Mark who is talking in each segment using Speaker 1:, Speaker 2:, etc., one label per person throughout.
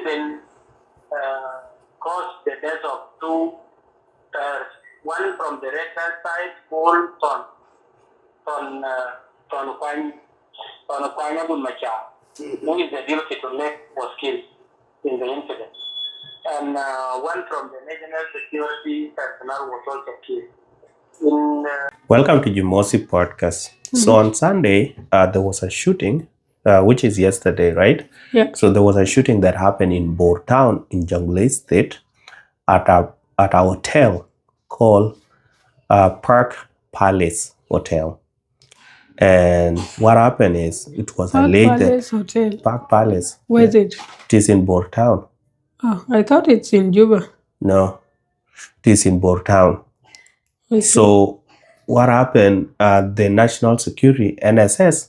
Speaker 1: incident caused the death of two pairs, one from the red side called Ton Macha, who is the deputy to Lake, was killed in the incident. And one from the national security personnel was also killed. Welcome to Jimosi podcast. So on Sunday, there was a shooting, which is yesterday, right?
Speaker 2: Yeah.
Speaker 1: So there was a shooting that happened in Bor Town in Jonglei State at a hotel called Park Palace Hotel. And what happened is it was alleged
Speaker 2: Palace
Speaker 1: that
Speaker 2: Hotel.
Speaker 1: Park Palace.
Speaker 2: Where is it?
Speaker 1: It is in Bor Town.
Speaker 2: Oh, I thought it's in Juba.
Speaker 1: No, it is in Bor Town.
Speaker 2: Okay.
Speaker 1: So what happened, the national security, NSS,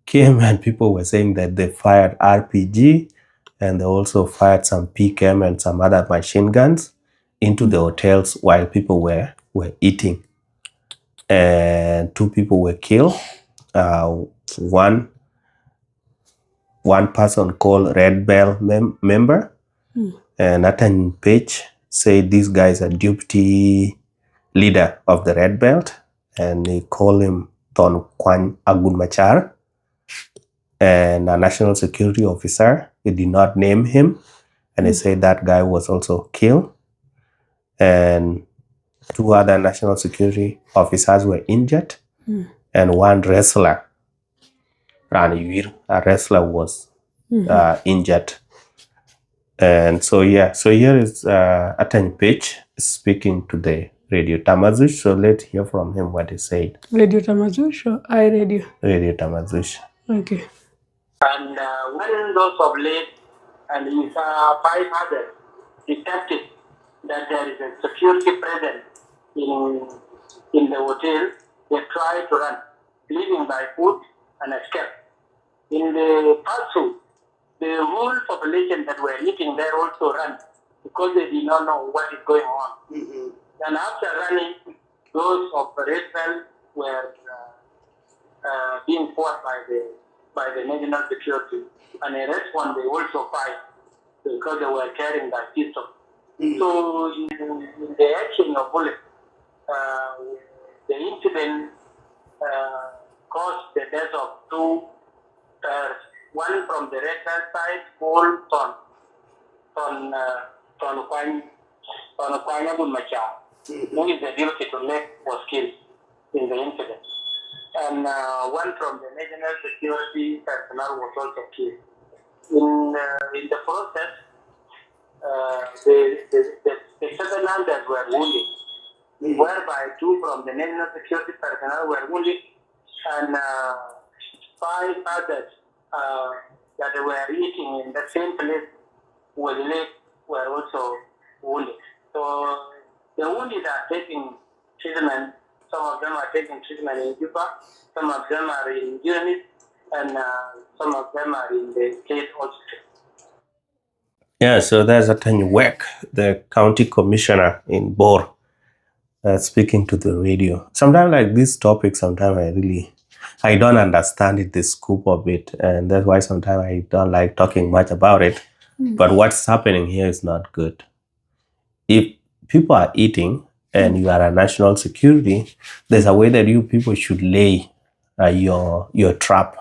Speaker 1: came and people were saying that they fired RPG and they also fired some PKM and some other machine guns into the hotels while people were eating. And two people were killed. One person called Red Bell member, and Nathan Page said this guy is a deputy leader of the Red Belt, and he called him Ton Kwan Agun Machar, and a national security officer. He did not name him, and he said that guy was also killed, and two other national security officers were injured, and one wrestler, Ranivir, a wrestler, was injured. And so here is Atan Page speaking to the Radio Tamazush. So let's hear from him what he said.
Speaker 2: Radio Tamazush or iRadio?
Speaker 1: Radio Tamazush.
Speaker 2: Okay.
Speaker 1: And when those of late and his 5 others detected that there is a security presence in the hotel, they tried to run, leaving by foot and escape. In the pursuit, the whole population that were eating there also ran because they did not know what is going on. And after running, those of the Red Belt were being fought by the national security. And in response, they also fight because they were carrying that pistol. So in the action of bullets, the incident caused the death of two pairs, one from the red side called Ton Macha, who is the deputy to Lake, was killed in the incident. And one from the national security personnel was also killed. In the process, the 7 others were wounded, whereby 2 from the national security personnel were wounded, and 5 others that were eating in the same place with Lake were also wounded. So the wounded are taking treatment. Some of them are taking treatment in Juba, some of them are in unit, and some of them are in the state hospital. Yeah, so there's Atany Wek, the county commissioner in Bor, speaking to the radio. Sometimes like this topic, sometimes I don't understand it, the scoop of it, and that's why sometimes I don't like talking much about it. But what's happening here is not good. If people are eating and you are a national security, there's a way that you people should lay your trap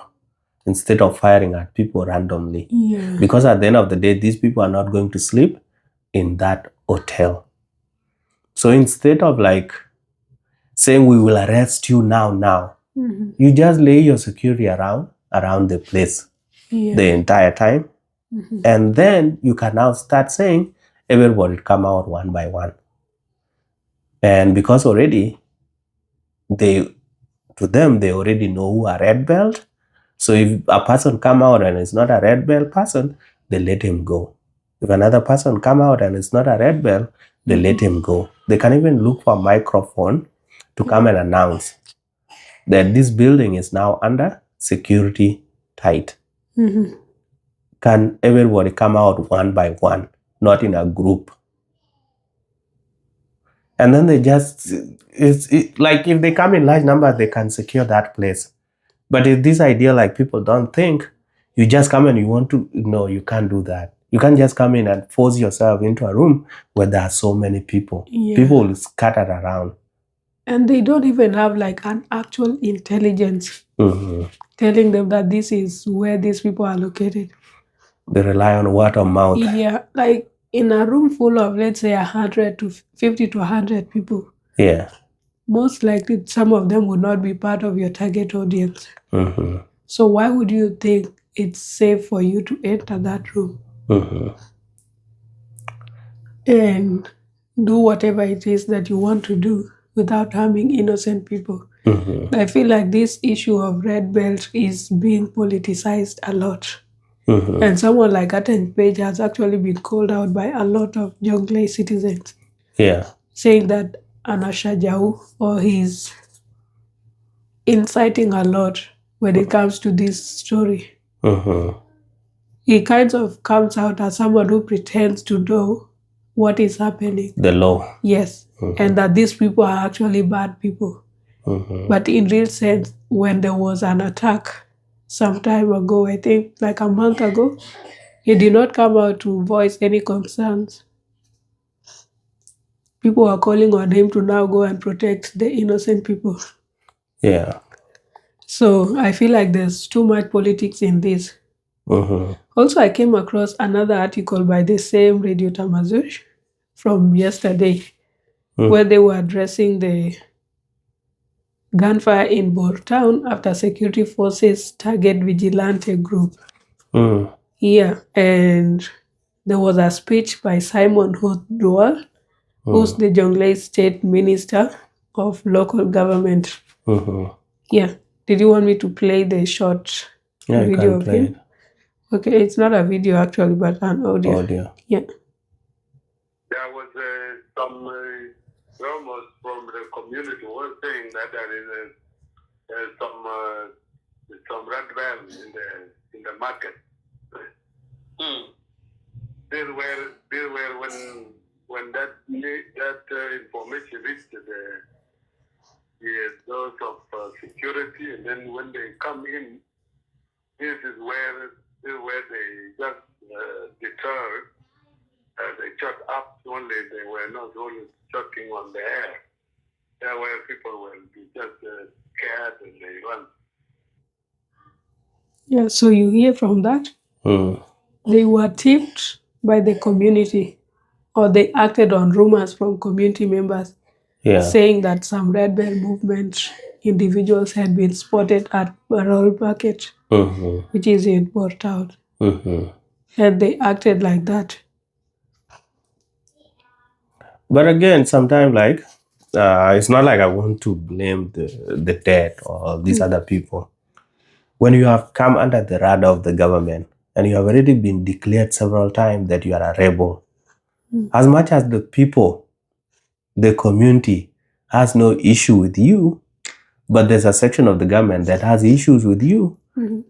Speaker 1: instead of firing at people randomly.
Speaker 2: Yeah.
Speaker 1: Because at the end of the day, these people are not going to sleep in that hotel. So instead of like saying we will arrest you now, you just lay your security around the place the entire time. And then you can now start saying everybody come out one by one. And because already they already know who are red belt. So if a person come out and is not a red belt person, they let him go. If another person come out and is not a red belt, they let him go. They can even look for a microphone to come and announce that this building is now under security tight. Can everybody come out one by one, not in a group? And then they just, like if they come in large numbers, they can secure that place. But if this idea, like people don't think, you just come and you want to, no, you can't do that.
Speaker 3: You can't just come in and force yourself into a room where there are so many people.
Speaker 2: Yeah.
Speaker 3: People will scatter around.
Speaker 2: And they don't even have like an actual intelligence telling them that this is where these people are located.
Speaker 3: They rely on word of mouth.
Speaker 2: Yeah, like in a room full of, let's say, 100 to 50 to 100 people,
Speaker 3: Yeah.
Speaker 2: most likely some of them would not be part of your target audience. So why would you think it's safe for you to enter that room and do whatever it is that you want to do without harming innocent people? I feel like this issue of red belt is being politicized a lot. And someone like Atten Page has actually been called out by a lot of Jonglei citizens,
Speaker 3: Yeah.
Speaker 2: saying that Anashajau or he's inciting a lot when it comes to this story. He kind of comes out as someone who pretends to know what is happening.
Speaker 3: The law.
Speaker 2: Yes, and that these people are actually bad people. But in real sense, when there was an attack some time ago, I think like a month ago, he did not come out to voice any concerns. People are calling on him to now go and protect the innocent people.
Speaker 3: Yeah.
Speaker 2: So I feel like there's too much politics in this. Also, I came across another article by the same Radio Tamazush from yesterday, where they were addressing the gunfire in Bor town after security forces target vigilante group. Yeah, and there was a speech by Simon Hodual, who's the Jonglei State Minister of Local Government. Yeah. Did you want me to play the short
Speaker 3: Yeah, you
Speaker 2: video
Speaker 3: can
Speaker 2: of
Speaker 3: play
Speaker 2: him?
Speaker 3: it.
Speaker 2: Okay, it's not a video actually, but an audio. Yeah.
Speaker 4: There was some rumors from the community were saying that there is some red bell in the market. This were when that information reached those of security, and then when they come in, this is where they just deterred. They shot up only. They were not only shooting on the air. There were people will be just scared and they run.
Speaker 2: Yeah, so you hear from that? They were tipped by the community, or they acted on rumors from community members saying that some Red Bell movement individuals had been spotted at Barrel Market, which is in Port Town. And they acted like that.
Speaker 3: But again, sometimes like it's not like I want to blame the dead or these other people. When you have come under the radar of the government and you have already been declared several times that you are a rebel, as much as the people, the community has no issue with you, but there's a section of the government that has issues with you,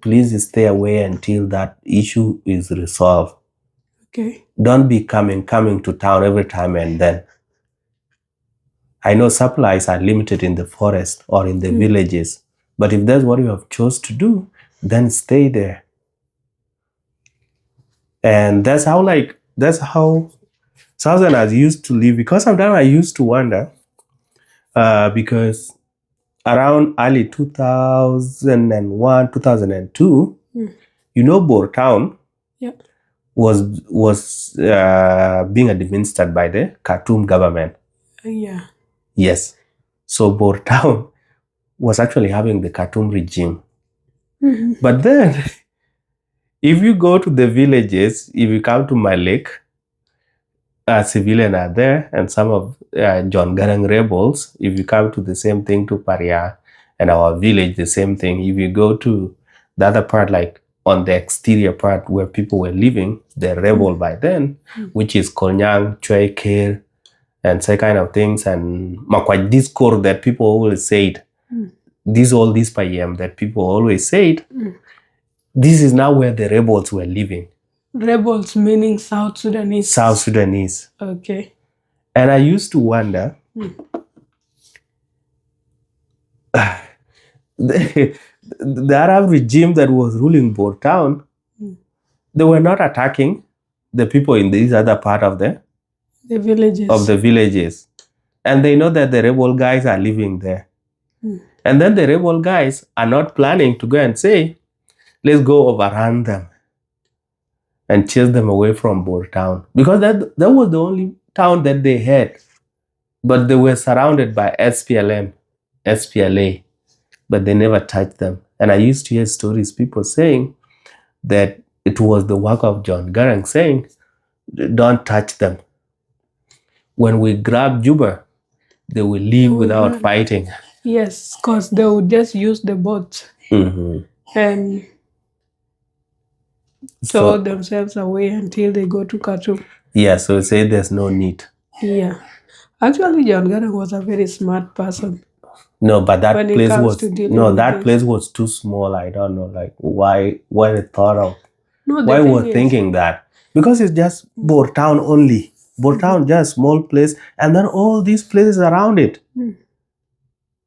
Speaker 3: please stay away until that issue is resolved.
Speaker 2: Okay.
Speaker 3: Don't be coming to town every time and then. I know supplies are limited in the forest or in the villages, but if that's what you have chose to do, then stay there. And that's how Southerners used to live, because sometimes I used to wonder, because around early 2001, 2002, Bor Town was being administered by the Khartoum government.
Speaker 2: Yeah.
Speaker 3: Yes. So Bor Town was actually having the Khartoum regime. But then, if you go to the villages, if you come to my lake, civilians are there, and some of John Garang rebels. If you come to the same thing to Paria and our village, the same thing. If you go to the other part, like on the exterior part where people were living, they're rebel by then, which is Kolnyang, Choi Ker, and say kind of things, and Makwaj discord that people always said. All these Payam that people always said. This is now where the rebels were living.
Speaker 2: Rebels meaning South Sudanese.
Speaker 3: South Sudanese.
Speaker 2: Okay.
Speaker 3: And I used to wonder, the Arab regime that was ruling Bor Town, they were not attacking the people in this other part of the
Speaker 2: villages.
Speaker 3: And they know that the rebel guys are living there. And then the rebel guys are not planning to go and say, let's go overrun them and chase them away from Bor town. Because that was the only town that they had. But they were surrounded by SPLM, SPLA, but they never touched them. And I used to hear stories, people saying that it was the work of John Garang saying, don't touch them. When we grab Juba, they will leave without fighting.
Speaker 2: Yes, because they would just use the boat and tow themselves away until they go to Khartoum.
Speaker 3: Yeah, so say there's no need.
Speaker 2: Yeah. Actually, John Garang was a very smart person.
Speaker 3: No, but that place was too small. I don't know, like why they thought of why were thinking that, because it's just Bor town only. Bor town, just small place, and then all these places around it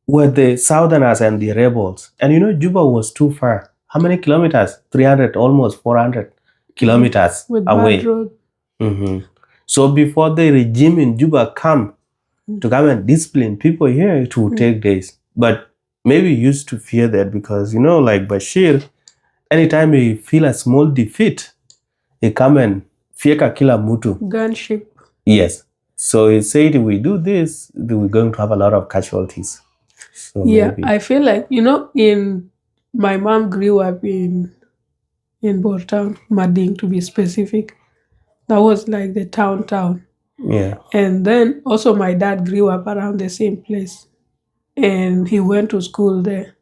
Speaker 3: were the Southerners and the rebels. And Juba was too far. How many kilometers? 300, almost 400 kilometers away.
Speaker 2: Bad road.
Speaker 3: So before the regime in Juba come and discipline people here, it would take days. But maybe you used to fear that because, like Bashir, anytime he feel a small defeat, he come and fieka kila mutu.
Speaker 2: Gunship.
Speaker 3: Yes. So he said, if we do this, we're going to have a lot of casualties. So maybe.
Speaker 2: I feel like, my mom grew up in Bor town, Mading to be specific. That was like the town.
Speaker 3: Yeah.
Speaker 2: And then also my dad grew up around the same place. And he went to school there.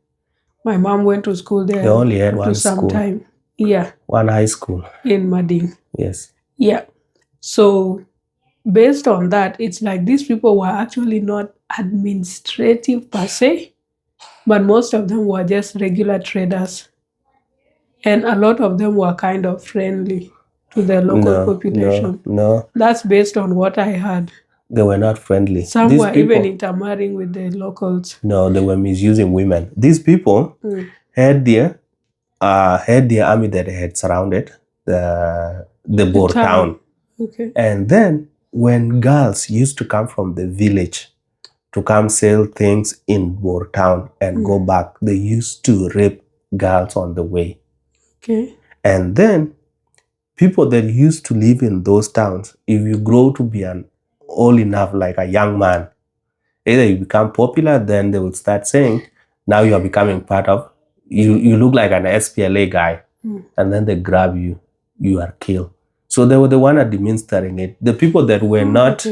Speaker 2: My mom went to school there.
Speaker 3: They only had one school.
Speaker 2: Time. Yeah.
Speaker 3: One high school.
Speaker 2: In Mading.
Speaker 3: Yes.
Speaker 2: Yeah. So based on that, it's like these people were actually not administrative per se, but most of them were just regular traders. And a lot of them were kind of friendly to the local population.
Speaker 3: No.
Speaker 2: That's based on what I heard.
Speaker 3: They were not friendly.
Speaker 2: Some were even intermarrying with the locals.
Speaker 3: No, they were misusing women. These people had their army that had surrounded the Bor town.
Speaker 2: Okay.
Speaker 3: And then when girls used to come from the village to come sell things in Bor town and go back, they used to rape girls on the way.
Speaker 2: Okay.
Speaker 3: And then people that used to live in those towns, if you grow to be an old enough, like a young man, either you become popular, then they will start saying, now you are becoming part of, you look like an SPLA guy, and then they grab you, you are killed. So they were the one administering it. The people that were not,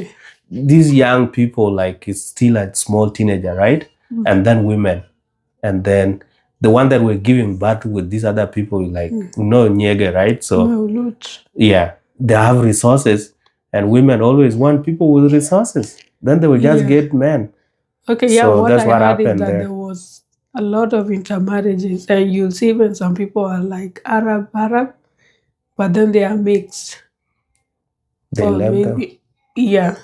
Speaker 3: these young people, like it's still a small teenager, right? And then women. And then the one that were giving birth with these other people, like, Nyege, right? So, yeah, they have resources. And women always want people with resources. Then they will just get men.
Speaker 2: Okay, yeah, so that's what happened is that there was a lot of intermarriages. And you'll see even some people are like Arab, but then they are mixed.
Speaker 3: They left them.
Speaker 2: Yeah.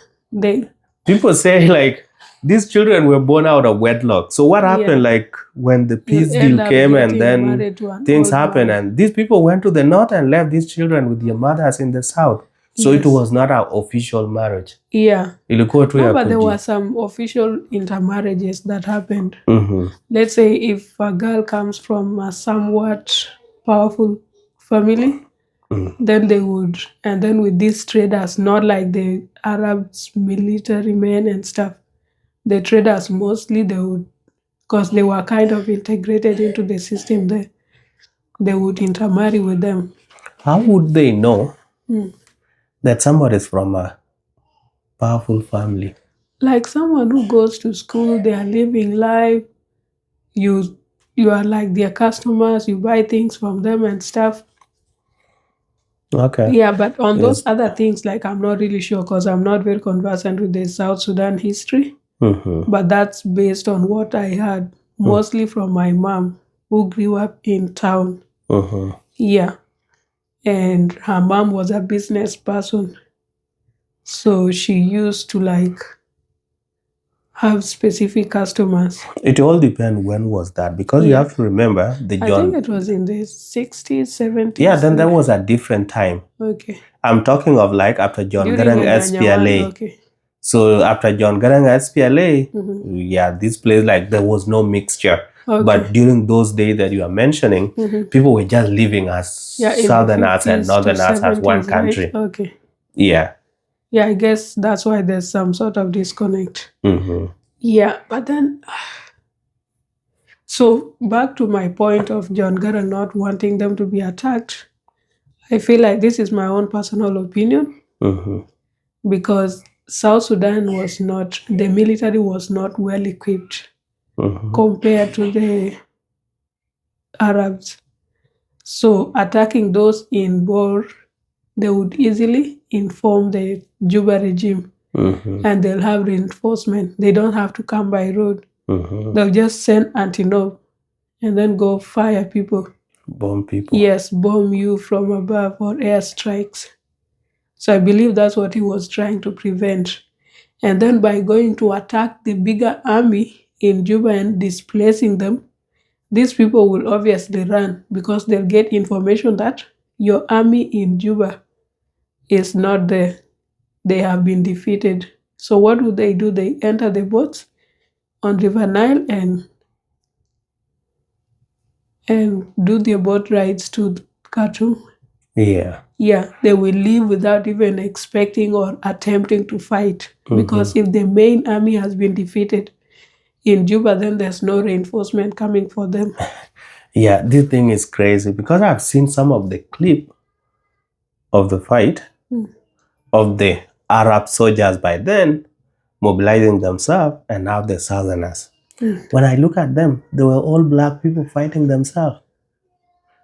Speaker 3: People say like these children were born out of wedlock. So what happened like when the peace deal came and then things happened and these people went to the north and left these children with their mothers in the south. So it was not an official marriage.
Speaker 2: Yeah.
Speaker 3: But
Speaker 2: there were some official intermarriages that happened. Let's say if a girl comes from a somewhat powerful family, then they would, and then with these traders, not like the Arabs, military men and stuff, the traders mostly, they would, because they were kind of integrated into the system there, they would intermarry with them.
Speaker 3: How would they know that somebody is from a powerful family?
Speaker 2: Like someone who goes to school, they are living life, you are like their customers, you buy things from them and stuff.
Speaker 3: Okay.
Speaker 2: Yeah, but on those other things, like I'm not really sure because I'm not very conversant with the South Sudan history. But that's based on what I heard, mostly from my mom, who grew up in town. Yeah. And her mom was a business person. So she used to like have specific customers.
Speaker 3: It all depends when was that, because you have to remember the
Speaker 2: I
Speaker 3: John.
Speaker 2: think it was in the 60s, 70s.
Speaker 3: Yeah, then that was a different time.
Speaker 2: Okay.
Speaker 3: I'm talking of like after John
Speaker 2: During
Speaker 3: Garang
Speaker 2: Anyanya
Speaker 3: SPLA.
Speaker 2: one, okay.
Speaker 3: So after John Garang SPLA, yeah, this place, like there was no mixture.
Speaker 2: Okay.
Speaker 3: But during those days that you are mentioning, people were just living as Southerners and Northerners as one country.
Speaker 2: Right? Okay.
Speaker 3: Yeah.
Speaker 2: Yeah, I guess that's why there's some sort of disconnect. Yeah, but then, so back to my point of John Garang not wanting them to be attacked, I feel like this is my own personal opinion, because South Sudan was not, the military was not well equipped compared to the Arabs. So attacking those in Bor, they would easily inform the Juba regime, and they'll have reinforcement. They don't have to come by road. They'll just send antelope and then go fire people.
Speaker 3: Bomb people.
Speaker 2: Yes, bomb you from above, or airstrikes. So I believe that's what he was trying to prevent. And then by going to attack the bigger army in Juba and displacing them, these people will obviously run, because they'll get information that your army in Juba is not there. They have been defeated. So what do? They enter the boats on River Nile and do their boat rides to Khartoum.
Speaker 3: Yeah.
Speaker 2: Yeah, they will leave without even expecting or attempting to fight. Because if the main army has been defeated in Juba, then there's no reinforcement coming for them.
Speaker 3: Yeah, this thing is crazy, because I've seen some of the clip of the fight of the Arab soldiers by then mobilizing themselves, and now the Southerners. When I look at them, they were all black people fighting themselves.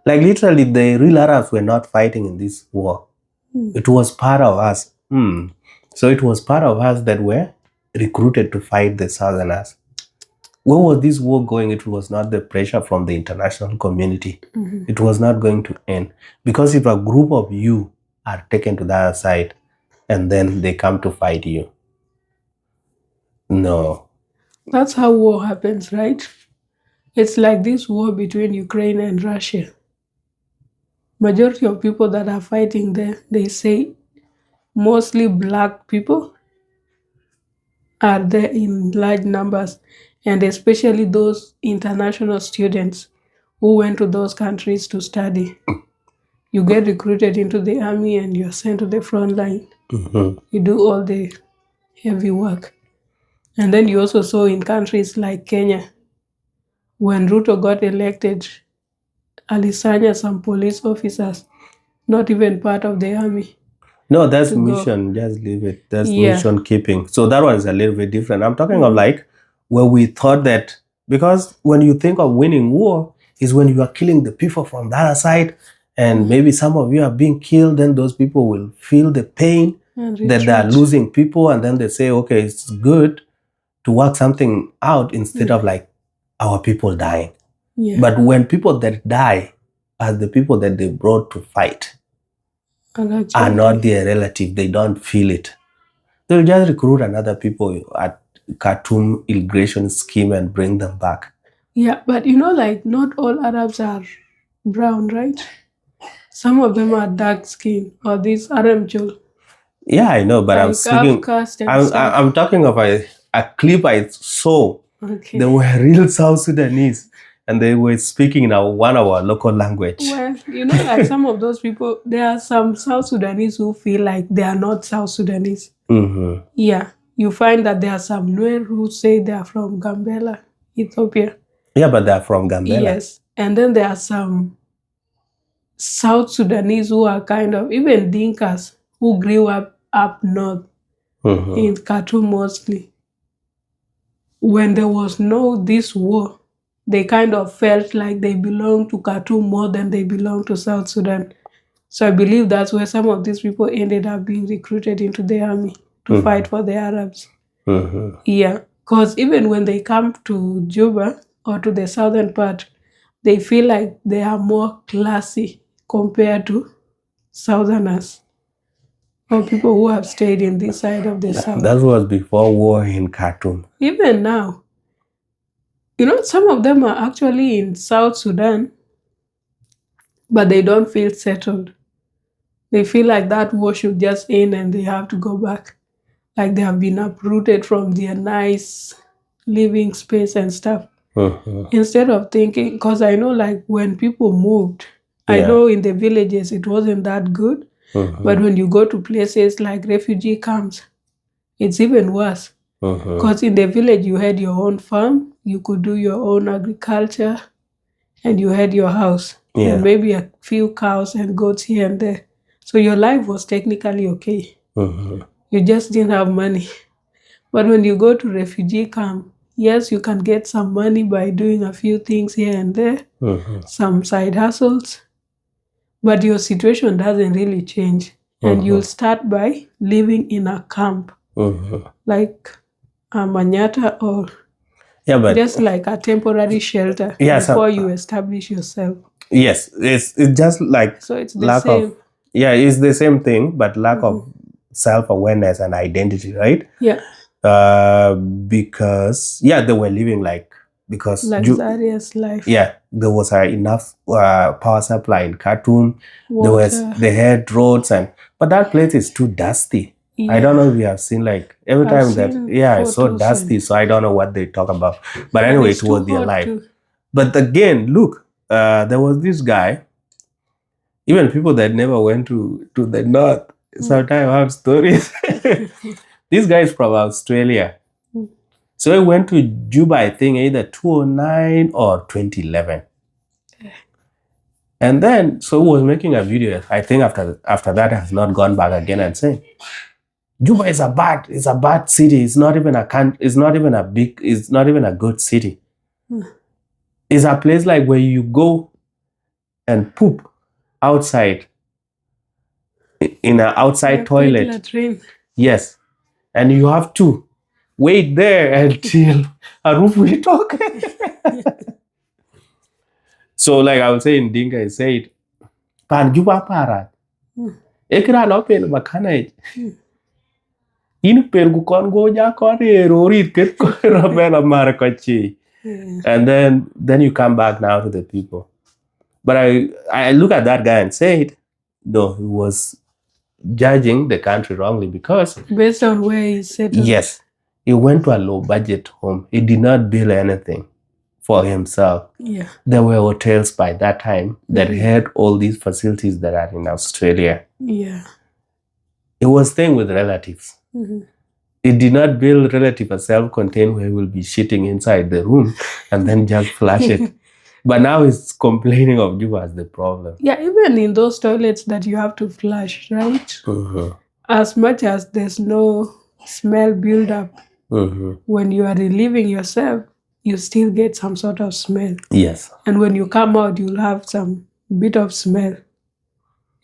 Speaker 3: Like literally, the real Arabs were not fighting in this war. It was part of us. So it was part of us that were recruited to fight the Southerners. Where was this war going? It was not the pressure from the international community. It was not going to end. Because if a group of you are taken to the other side and then they come to fight you, no.
Speaker 2: That's how war happens, right? It's like this war between Ukraine and Russia. Majority of people that are fighting there, they say mostly black people are there in large numbers, and especially those international students who went to those countries to study. You get recruited into the army and you're sent to the front line. You do all the heavy work. And then you also saw in countries like Kenya, when Ruto got elected, alisanya some police officers, not even part of the army.
Speaker 3: No, that's mission. Just leave it. That's mission keeping. So that one is a little bit different. I'm talking of like where we thought that, because when you think of winning war is when you are killing the people from the other side, and maybe some of you are being killed, then those people will feel the pain that they are losing people, and then they say, okay, it's good to work something out instead of like our people dying. But when people that die are the people that they brought to fight, are not their relative, they don't feel it, they'll just recruit another people at Khartoum immigration scheme and bring them back.
Speaker 2: Yeah, but you know, like not all Arabs are brown, right? Some of them are dark skin, or these Aramjul.
Speaker 3: Yeah, I know, but like I'm speaking. I'm talking of a clip I saw. They were real South Sudanese, and they were speaking in one of our local language.
Speaker 2: Well, you know, like some of those people, there are some South Sudanese who feel like they are not South Sudanese. Yeah, you find that there are some Nuer who say they are from Gambela, Ethiopia.
Speaker 3: Yeah, but they are from Gambela.
Speaker 2: Yes, and then there are some South Sudanese who are kind of, even Dinkas, who grew up north in Khartoum mostly. When there was this war, they kind of felt like they belonged to Khartoum more than they belonged to South Sudan. So I believe that's where some of these people ended up being recruited into the army to fight for the Arabs. Yeah, because even when they come to Juba or to the southern part, they feel like they are more classy compared to Southerners. or people who have stayed in this side of the south.
Speaker 3: That was before war in Khartoum.
Speaker 2: Even now, some of them are actually in South Sudan, but they don't feel settled. They feel like that war should just end and they have to go back. Like they have been uprooted from their nice living space and stuff. Instead of thinking, because I know like when people moved, I know in the villages it wasn't that good. But when you go to places like refugee camps, it's even worse. Because in the village you had your own farm, you could do your own agriculture, and you had your house, and maybe a few cows and goats here and there. So your life was technically okay. You just didn't have money. But when you go to refugee camp, yes, you can get some money by doing a few things here and there, some side hustles, but your situation doesn't really change. And you'll start by living in a camp, like a Manyata or just like a temporary shelter before you establish yourself.
Speaker 3: Yes, it's just like
Speaker 2: so it's the same.
Speaker 3: It's the same thing, but lack of self-awareness and identity, right?
Speaker 2: Yeah.
Speaker 3: Because they were living because
Speaker 2: luxurious life.
Speaker 3: Yeah, there was enough power supply in Khartoum. They had roads but that place is too dusty. Yeah. I don't know if you have seen every time it's so dusty. So I don't know what they talk about. But anyway, it was their life. But again, look, there was this guy. Even people that never went to the north sometimes have stories. This guy is from Australia. So he went to Juba, I think, either 2009 or 2011. And then, so he was making a video. I think after that has not gone back again and saying, Juba is a bad city. It's not even a good city. It's a place like where you go and poop outside in an outside toilet.
Speaker 2: Latrine.
Speaker 3: Yes. And you have to wait there until a roof will talk. So I would say in Dinka, I said, Pan Juba Parat. Ekra no pen makana. In pen gukon go ja kore rorit ket ko rabela marakachi. And then you come back now to the people. But I look at that guy and said, no, he was judging the country wrongly because
Speaker 2: based on where he settled.
Speaker 3: Yes. He went to a low budget home. He did not build anything for himself.
Speaker 2: Yeah.
Speaker 3: There were hotels by that time that had all these facilities that are in Australia.
Speaker 2: Yeah.
Speaker 3: He was staying with relatives. He did not build relative a self-contained where he will be shitting inside the room and then just flush it. But now he's complaining of Juba as the problem.
Speaker 2: Yeah, even in those toilets that you have to flush, right? As much as there's no smell build up, when you are relieving yourself, you still get some sort of smell.
Speaker 3: Yes.
Speaker 2: And when you come out, you'll have some bit of smell.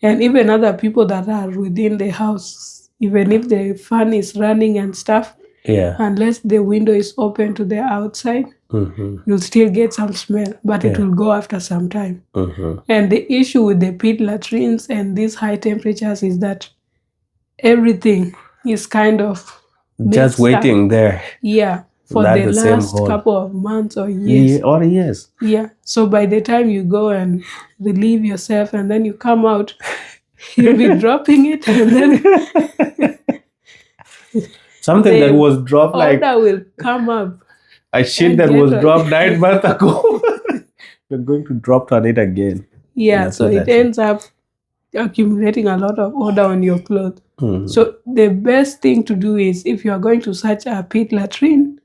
Speaker 2: And even other people that are within the house, even if the fan is running and stuff, unless the window is open to the outside, you'll still get some smell, but it will go after some time. And the issue with the pit latrines and these high temperatures is that everything is kind of
Speaker 3: just waiting there.
Speaker 2: Yeah, for the last couple of months or years.
Speaker 3: Or years.
Speaker 2: Yeah, so by the time you go and relieve yourself and then you come out, you'll be dropping it and then
Speaker 3: something that was dropped
Speaker 2: that will come up.
Speaker 3: A shit that was dropped 9 months ago. You're going to drop on it again.
Speaker 2: Yeah, so it ends up accumulating a lot of odor on your clothes. So the best thing to do is, if you are going to such a pit latrine,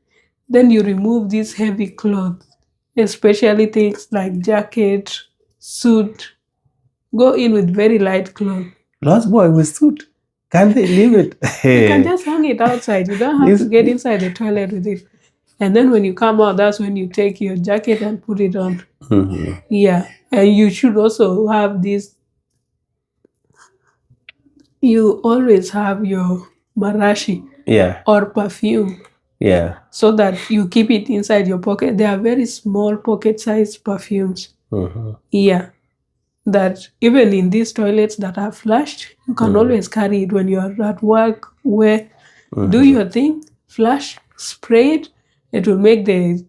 Speaker 2: then you remove these heavy clothes, especially things like jacket, suit. Go in with very light clothes.
Speaker 3: Lost boy with suit. Can't they leave it?
Speaker 2: You can just hang it outside. You don't have to get inside the toilet with it. And then when you come out, that's when you take your jacket and put it on. Yeah. And you should also have this. You always have your marashi or perfume.
Speaker 3: Yeah.
Speaker 2: So that you keep it inside your pocket. They are very small pocket-sized perfumes. Yeah. that even in these toilets that are flushed, you can always carry it when you are at work, where do your thing, flush, spray it, it will make the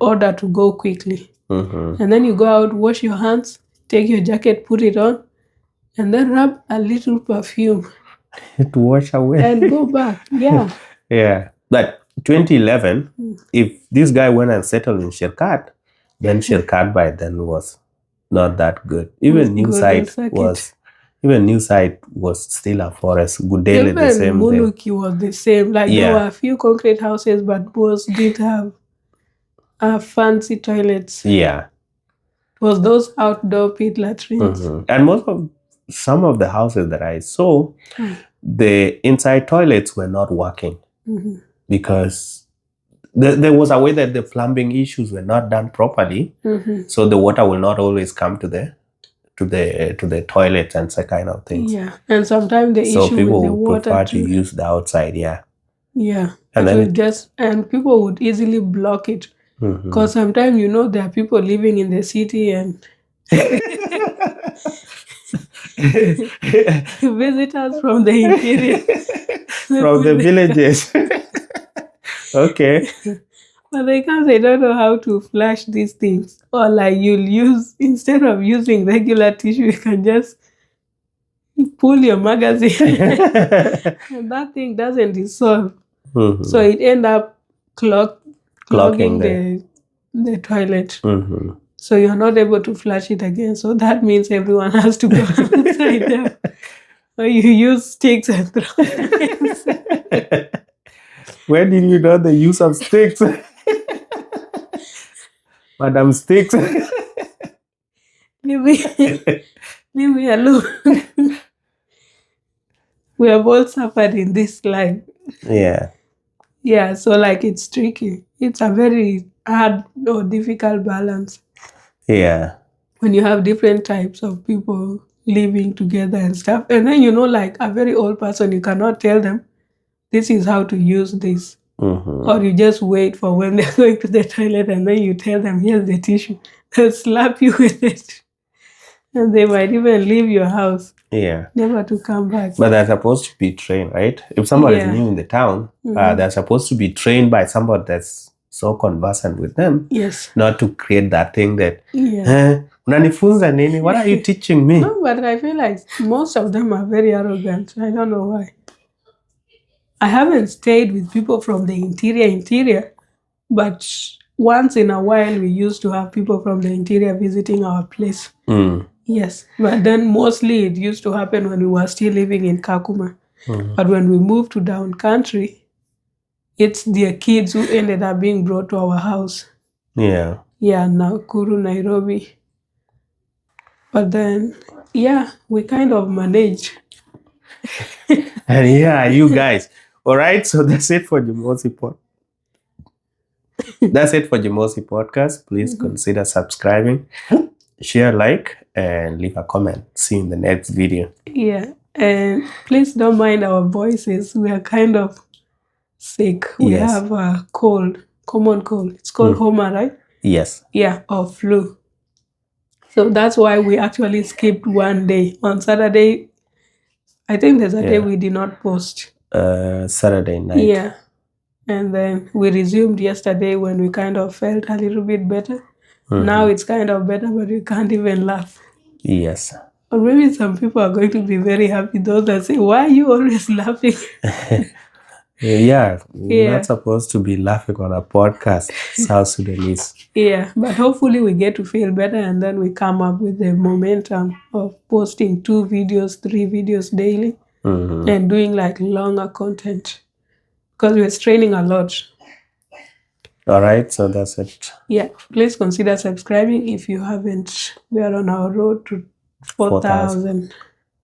Speaker 2: order to go quickly. And then you go out, wash your hands, take your jacket, put it on, and then rub a little perfume
Speaker 3: To wash away.
Speaker 2: and go back. Yeah.
Speaker 3: Yeah. But 2011, if this guy went and settled in Shirkat, then Shirkat by then was not that good. Even New Site was still a forest. Gudele the same thing.
Speaker 2: Muluki was the same. Like there were a few concrete houses, but most did have fancy toilets.
Speaker 3: Yeah.
Speaker 2: It was those outdoor pit latrines.
Speaker 3: And some of the houses that I saw, the inside toilets were not working because there was a way that the plumbing issues were not done properly. So the water will not always come to the toilets and that kind of things.
Speaker 2: Yeah, and sometimes the issue
Speaker 3: people
Speaker 2: with the
Speaker 3: would
Speaker 2: water
Speaker 3: prefer to use the outside. Yeah.
Speaker 2: And then people would easily block it because sometimes there are people living in the city and visitors from the interior,
Speaker 3: from the villages. Okay.
Speaker 2: But they don't know how to flush these things. Or like you'll use, instead of using regular tissue, you can just pull your magazine and that thing doesn't dissolve. So it end up clogging the toilet. So you're not able to flush it again. So that means everyone has to go outside there. Or you use sticks and throw it.
Speaker 3: Where did you know the use of sticks? Madam Sticks.
Speaker 2: Leave me alone. We have all suffered in this life.
Speaker 3: Yeah.
Speaker 2: Yeah, so like it's tricky. It's a very hard or difficult balance.
Speaker 3: Yeah.
Speaker 2: When you have different types of people living together and stuff. And then, like a very old person, you cannot tell them, this is how to use this. Or you just wait for when they're going to the toilet and then you tell them, here's the tissue. They'll slap you with it. And they might even leave your house.
Speaker 3: Yeah.
Speaker 2: Never to come back.
Speaker 3: But they're supposed to be trained, right? If somebody is new in the town, they're supposed to be trained by somebody that's so conversant with them.
Speaker 2: Yes.
Speaker 3: Not to create that thing that, unanifunza nini? What are you teaching me?
Speaker 2: No, but I feel like most of them are very arrogant. I don't know why. I haven't stayed with people from the interior, but once in a while we used to have people from the interior visiting our place. Yes, but then mostly it used to happen when we were still living in Kakuma. But when we moved to down country, it's their kids who ended up being brought to our house.
Speaker 3: Yeah.
Speaker 2: Yeah, Nakuru, Nairobi. But then, we kind of manage.
Speaker 3: And you guys. All right, so that's it for Jimosi podcast. Please consider subscribing, share, like, and leave a comment. See you in the next video.
Speaker 2: Yeah, and please don't mind our voices. We are kind of sick. We have a cold, common cold. It's called homa, right?
Speaker 3: Yes.
Speaker 2: Yeah, or flu. So that's why we actually skipped one day. On Saturday, I think there's a day we did not post.
Speaker 3: Saturday night.
Speaker 2: Yeah. And then we resumed yesterday when we kind of felt a little bit better. Now it's kind of better, but we can't even laugh.
Speaker 3: Yes.
Speaker 2: Or maybe some people are going to be very happy. Those that say, why are you always laughing?
Speaker 3: We're not supposed to be laughing on a podcast, South Sudanese.
Speaker 2: Yeah, but hopefully we get to feel better and then we come up with the momentum of posting 2 videos, 3 videos daily and doing like longer content because we're straining a lot.
Speaker 3: All right, so that's it.
Speaker 2: Yeah, please consider subscribing if you haven't. We are on our road to 4,000.